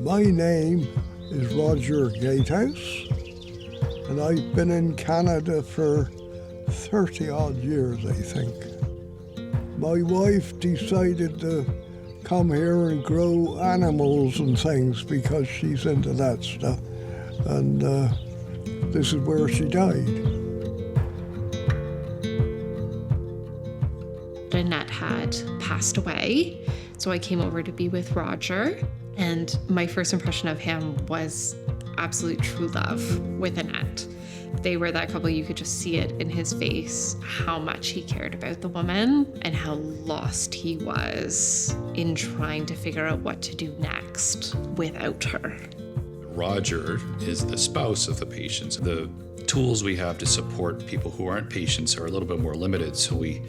My name is Roger Gatehouse, and I've been in Canada for 30 odd years, I think. My wife decided to come here and grow animals and things because she's into that stuff, and this is where she died. Annette had passed away, so I came over to be with Roger, and my first impression of him was absolute true love with Annette. They were that couple, you could just see it in his face, how much he cared about the woman and how lost he was in trying to figure out what to do next without her. Roger is the spouse of the patients. The tools we have to support people who aren't patients are a little bit more limited, so we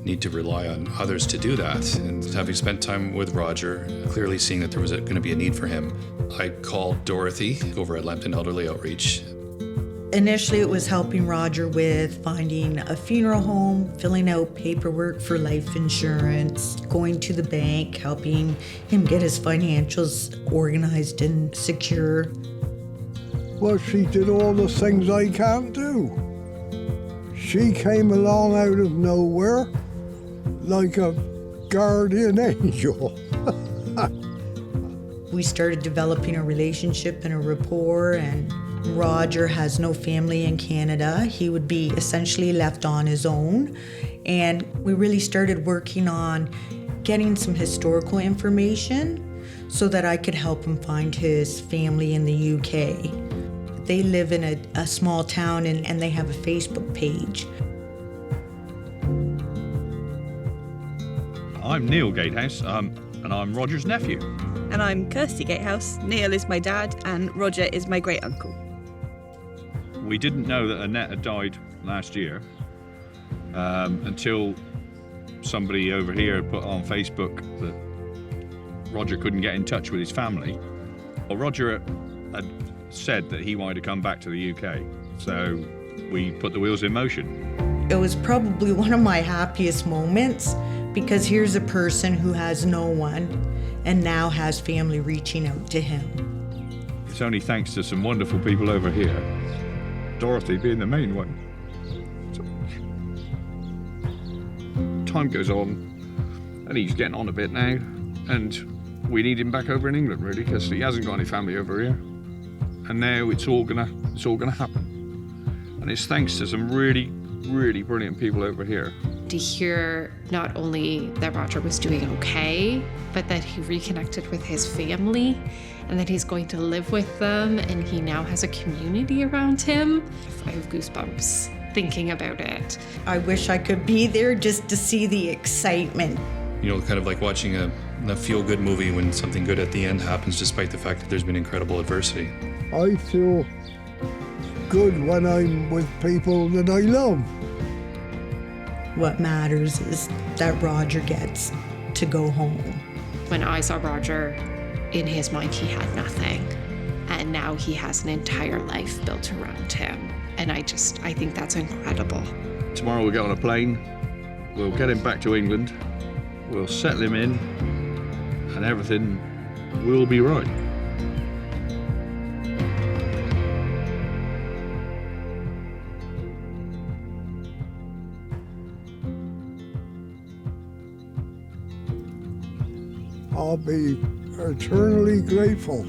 need to rely on others to do that. And having spent time with Roger, clearly seeing that there was going to be a need for him, I called Dorothy over at Lambton Elderly Outreach. Initially, it was helping Roger with finding a funeral home, filling out paperwork for life insurance, going to the bank, helping him get his financials organized and secure. Well, she did all the things I can't do. She came along out of nowhere like a guardian angel. We started developing a relationship and a rapport, and Roger has no family in Canada. He would be essentially left on his own. And we really started working on getting some historical information so that I could help him find his family in the UK. They live in a small town and they have a Facebook page. I'm Neil Gatehouse, and I'm Roger's nephew. And I'm Kirsty Gatehouse. Neil is my dad and Roger is my great uncle. We didn't know that Annette had died last year until somebody over here put on Facebook that Roger couldn't get in touch with his family. Well, Roger had said that he wanted to come back to the UK, so we put the wheels in motion. It was probably one of my happiest moments because here's a person who has no one and now has family reaching out to him. It's only thanks to some wonderful people over here, Dorothy being the main one. So, time goes on, and he's getting on a bit now, and we need him back over in England really because he hasn't got any family over here. And now it's all gonna happen, and it's thanks to some really brilliant people over here. To hear not only that Roger was doing okay, but that he reconnected with his family and that he's going to live with them and he now has a community around him. I have goosebumps thinking about it. I wish I could be there just to see the excitement. You know, kind of like watching a feel-good movie when something good at the end happens, despite the fact that there's been incredible adversity. I feel good when I'm with people that I love. What matters is that Roger gets to go home. When I saw Roger, in his mind he had nothing, and now he has an entire life built around him. And I think that's incredible. Tomorrow we'll get on a plane, we'll get him back to England, we'll settle him in, and everything will be right. I'll be eternally grateful.